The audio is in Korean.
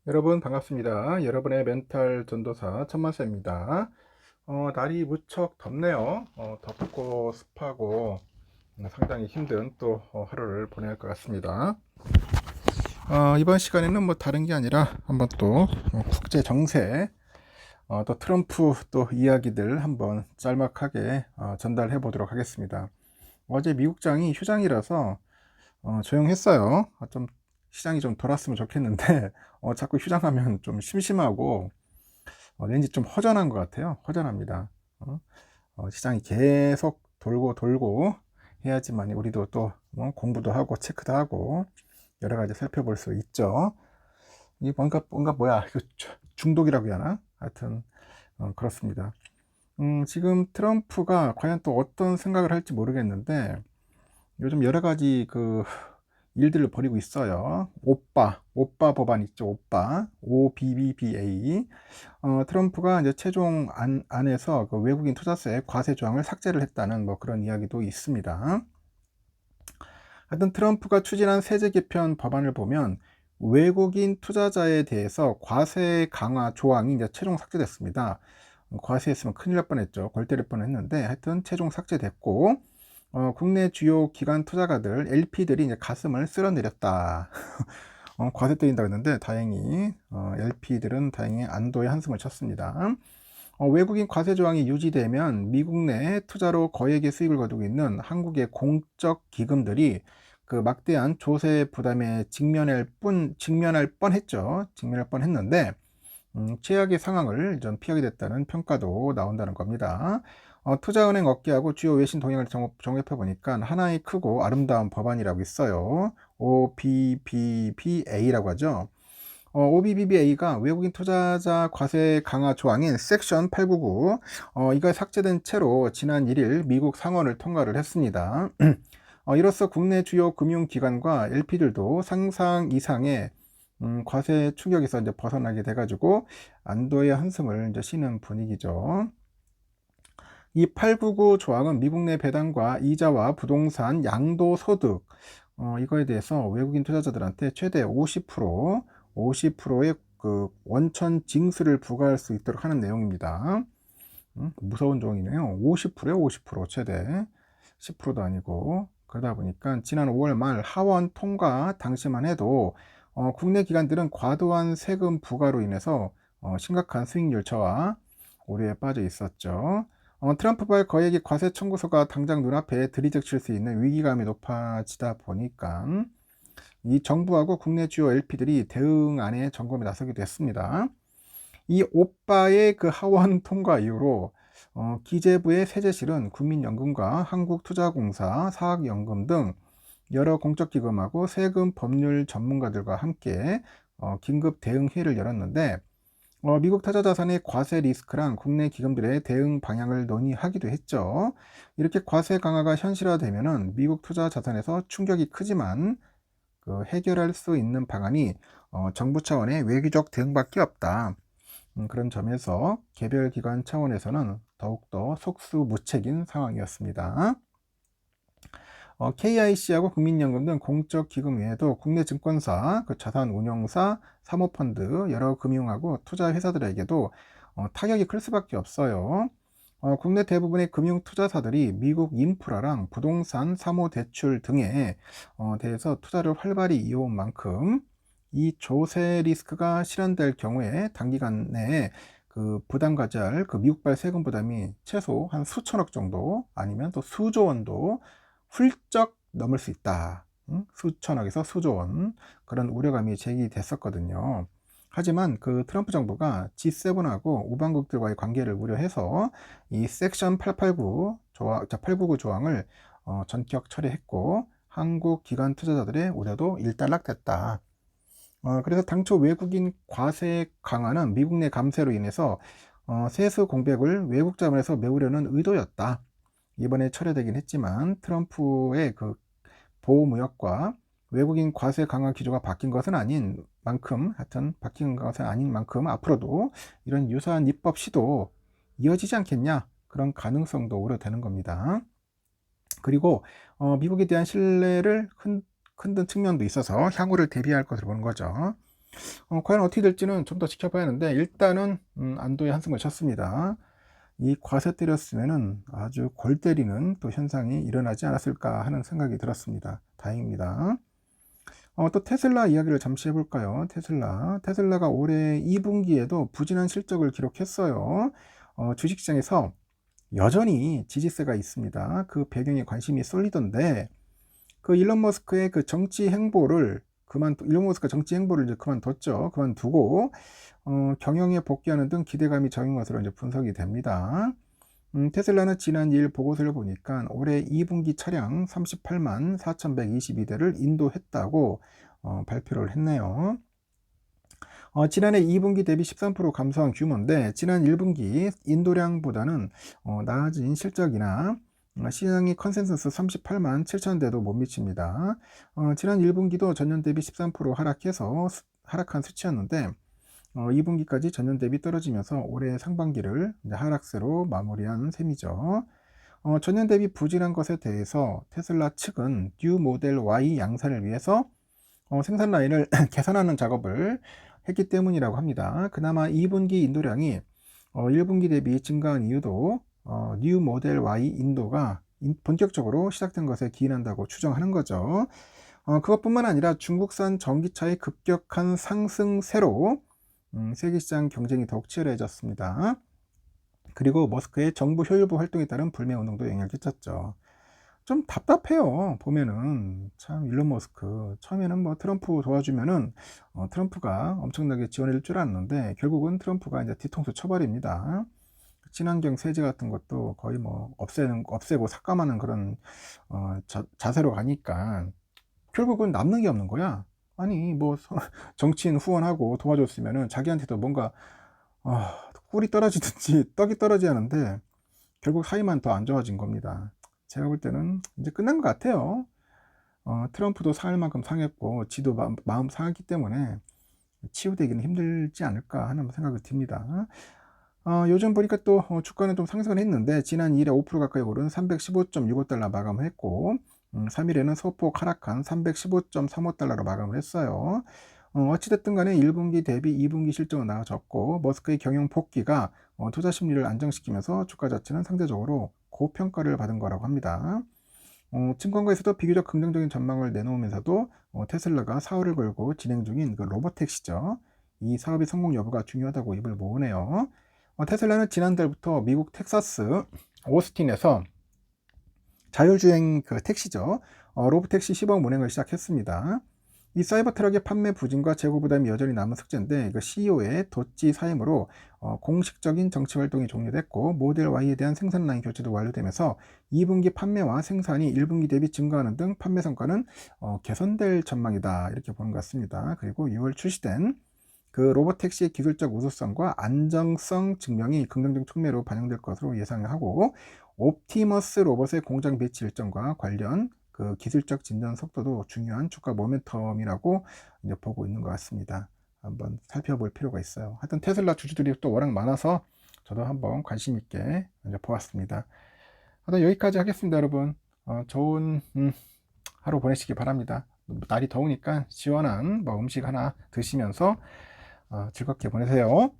여러분 반갑습니다. 여러분의 멘탈 전도사 천만세입니다. 날이 무척 덥네요. 덥고 습하고 상당히 힘든 또 하루를 보낼 것 같습니다. 이번 시간에는 뭐 다른 게 아니라 한번 또 국제 정세, 또 트럼프 또 이야기들 한번 짤막하게 전달해 보도록 하겠습니다. 어제 미국장이 휴장이라서 조용했어요. 좀 시장이 좀 돌았으면 좋겠는데 자꾸 휴장하면 좀 심심하고 왠지 좀 허전한 것 같아요. 허전합니다. 시장이 계속 돌고 돌고 해야지만 우리도 또 공부도 하고 체크도 하고 여러 가지 살펴볼 수 있죠. 이 뭔가 뭐야 이거 중독이라고 해야 하나? 하여튼 그렇습니다. 지금 트럼프가 과연 또 어떤 생각을 할지 모르겠는데 요즘 여러 가지 그 일들을 벌이고 있어요. 오빠 법안 있죠. 오빠 OBBBA. 트럼프가 이제 최종 안에서 그 외국인 투자세 과세 조항을 삭제를 했다는 뭐 그런 이야기도 있습니다. 하여튼 트럼프가 추진한 세제 개편 법안을 보면 외국인 투자자에 대해서 과세 강화 조항이 이제 최종 삭제됐습니다. 과세했으면 큰일 날 뻔했죠. 골 때릴 뻔했는데 하여튼 최종 삭제됐고 국내 주요 기관 투자가들 LP들이 이제 가슴을 쓸어내렸다. 과세 때린다 했는데 다행히 LP들은 다행히 안도의 한숨을 쳤습니다. 외국인 과세 조항이 유지되면 미국 내 투자로 거액의 수익을 거두고 있는 한국의 공적 기금들이 그 막대한 조세 부담에 직면할 뻔했죠. 직면할 뻔했는데 최악의 상황을 좀 피하게 됐다는 평가도 나온다는 겁니다. 투자은행 업계하고 주요 외신 동향을 종합해 보니까 하나의 크고 아름다운 법안이라고 있어요. OBBBA라고 하죠. OBBBA가 외국인 투자자 과세 강화 조항인 섹션 899, 이가 삭제된 채로 지난 1일 미국 상원을 통과를 했습니다. 이로써 국내 주요 금융기관과 LP들도 상상 이상의 과세 충격에서 이제 벗어나게 돼가지고 안도의 한숨을 이제 쉬는 분위기죠. 이 899 조항은 미국 내 배당과 이자와 부동산 양도소득 이거에 대해서 외국인 투자자들한테 최대 50%의 그 원천 징수를 부과할 수 있도록 하는 내용입니다. 무서운 조항이네요. 50%요, 50% 최대 10%도 아니고 그러다 보니까 지난 5월 말 하원 통과 당시만 해도 국내 기관들은 과도한 세금 부과로 인해서 심각한 수익률 저하 우려에 빠져 있었죠. 트럼프발 거액의 과세 청구서가 당장 눈앞에 들이닥칠 수 있는 위기감이 높아지다 보니까 이 정부하고 국내 주요 LP들이 대응안에 점검에 나서기도 했습니다. 이 오빠의 그 하원 통과 이후로 기재부의 세제실은 국민연금과 한국투자공사, 사학연금 등 여러 공적기금하고 세금 법률 전문가들과 함께 긴급 대응회의를 열었는데 미국 타자 자산의 과세 리스크랑 국내 기금들의 대응 방향을 논의하기도 했죠. 이렇게 과세 강화가 현실화되면은 미국 투자 자산에서 충격이 크지만 그 해결할 수 있는 방안이 정부 차원의 외교적 대응밖에 없다. 그런 점에서 개별 기관 차원에서는 더욱더 속수무책인 상황이었습니다. KIC하고 국민연금 등 공적 기금 외에도 국내 증권사, 그 자산운용사, 사모펀드, 여러 금융하고 투자 회사들에게도 타격이 클 수밖에 없어요. 국내 대부분의 금융 투자사들이 미국 인프라랑 부동산, 사모대출 등에 대해서 투자를 활발히 이어온 만큼 이 조세 리스크가 실현될 경우에 단기간 내에 그 부담 가져야 할 그 미국발 세금 부담이 최소 한 수천억 정도 아니면 또 수조 원도 훌쩍 넘을 수 있다. 수천억에서 수조 원 그런 우려감이 제기됐었거든요. 하지만 그 트럼프 정부가 G7하고 우방국들과의 관계를 우려해서 이 섹션 899 조항을 전격 처리했고 한국 기관 투자자들의 우려도 일단락됐다. 그래서 당초 외국인 과세 강화는 미국 내 감세로 인해서 세수 공백을 외국 자본에서 메우려는 의도였다. 이번에 철회되긴 했지만 트럼프의 그 보호무역과 외국인 과세 강화 기조가 바뀐 것은 아닌 만큼 하여튼 바뀐 것은 아닌 만큼 앞으로도 이런 유사한 입법 시도 이어지지 않겠냐 그런 가능성도 우려되는 겁니다. 그리고 미국에 대한 신뢰를 흔든 측면도 있어서 향후를 대비할 것으로 보는 거죠. 과연 어떻게 될지는 좀 더 지켜봐야 하는데, 일단은 안도의 한숨을 쳤습니다. 이 과세 때렸으면은 아주 골 때리는 또 현상이 일어나지 않았을까 하는 생각이 들었습니다. 다행입니다. 또 테슬라 이야기를 잠시 해볼까요? 테슬라가 올해 2분기에도 부진한 실적을 기록했어요. 주식시장에서 여전히 지지세가 있습니다. 그 배경에 관심이 쏠리던데, 그 일론 머스크의 그 일론 머스크가 정치 행보를 이제 그만뒀죠. 그만두고 경영에 복귀하는 등 기대감이 적은 것으로 이제 분석이 됩니다. 테슬라는 지난 2일 보고서를 보니까 올해 2분기 차량 38만 4,122대를 인도했다고 발표를 했네요. 지난해 2분기 대비 13% 감소한 규모인데, 지난 1분기 인도량보다는 나아진 실적이나 시장이 컨센서스 38만 7천 대도 못 미칩니다. 지난 1분기도 전년 대비 13% 하락해서 하락한 수치였는데, 2분기까지 전년 대비 떨어지면서 올해 상반기를 이제 하락세로 마무리한 셈이죠. 전년 대비 부진한 것에 대해서 테슬라 측은 뉴 모델 Y 양산을 위해서 생산 라인을 개선하는 작업을 했기 때문이라고 합니다. 그나마 2분기 인도량이 1분기 대비 증가한 이유도 뉴 모델 Y 인도가 본격적으로 시작된 것에 기인한다고 추정하는 거죠. 그것뿐만 아니라 중국산 전기차의 급격한 상승세로 세계 시장 경쟁이 더욱 치열해졌습니다. 그리고 머스크의 정부 효율부 활동에 따른 불매 운동도 영향을 끼쳤죠. 좀 답답해요. 보면은 참 일론 머스크 처음에는 뭐 트럼프 도와주면은 트럼프가 엄청나게 지원해 줄 줄 알았는데, 결국은 트럼프가 이제 뒤통수 쳐버립니다. 친환경 세제 같은 것도 거의 뭐 없애고 삭감하는 그런 자세로 가니까 결국은 남는 게 없는 거야. 아니 뭐 정치인 후원하고 도와줬으면은 자기한테도 뭔가 꿀이 떨어지든지 떡이 떨어져야 하는데, 결국 사이만 더 안 좋아진 겁니다. 제가 볼 때는 이제 끝난 것 같아요. 트럼프도 상할 만큼 상했고 지도 마음 상했기 때문에 치유되기는 힘들지 않을까 하는 생각이 듭니다. 요즘 보니까 또 주가는 좀 상승을 했는데, 지난 2일에 5% 가까이 오른 315.65달러 마감을 했고, 3일에는 소폭 하락한 315.35달러로 마감을 했어요. 어찌됐든 간에 1분기 대비 2분기 실적은 나아졌고, 머스크의 경영 복귀가 투자 심리를 안정시키면서 주가 자체는 상대적으로 고평가를 받은 거라고 합니다. 증권가에서도 비교적 긍정적인 전망을 내놓으면서도 테슬라가 사활을 걸고 진행 중인 그 로보택시죠. 이 사업의 성공 여부가 중요하다고 입을 모으네요. 테슬라는 지난달부터 미국 텍사스 오스틴에서 자율주행 그 택시죠. 로보택시 시범 운행을 시작했습니다. 이 사이버 트럭의 판매 부진과 재고 부담이 여전히 남은 숙제인데, 그 CEO의 도찌 사임으로 공식적인 정치 활동이 종료됐고, 모델 Y에 대한 생산 라인 교체도 완료되면서 2분기 판매와 생산이 1분기 대비 증가하는 등 판매 성과는 개선될 전망이다, 이렇게 보는 것 같습니다. 그리고 6월 출시된 그 로보택시의 기술적 우수성과 안정성 증명이 긍정적 측면으로 반영될 것으로 예상하고, 옵티머스 로봇의 공장 배치 일정과 관련 그 기술적 진전 속도도 중요한 주가 모멘텀이라고 이제 보고 있는 것 같습니다. 한번 살펴볼 필요가 있어요. 하여튼 테슬라 주주들이 또 워낙 많아서 저도 한번 관심 있게 이제 보았습니다. 하여튼 여기까지 하겠습니다, 여러분. 좋은 하루 보내시기 바랍니다. 날이 더우니까 시원한 뭐 음식 하나 드시면서 즐겁게 보내세요.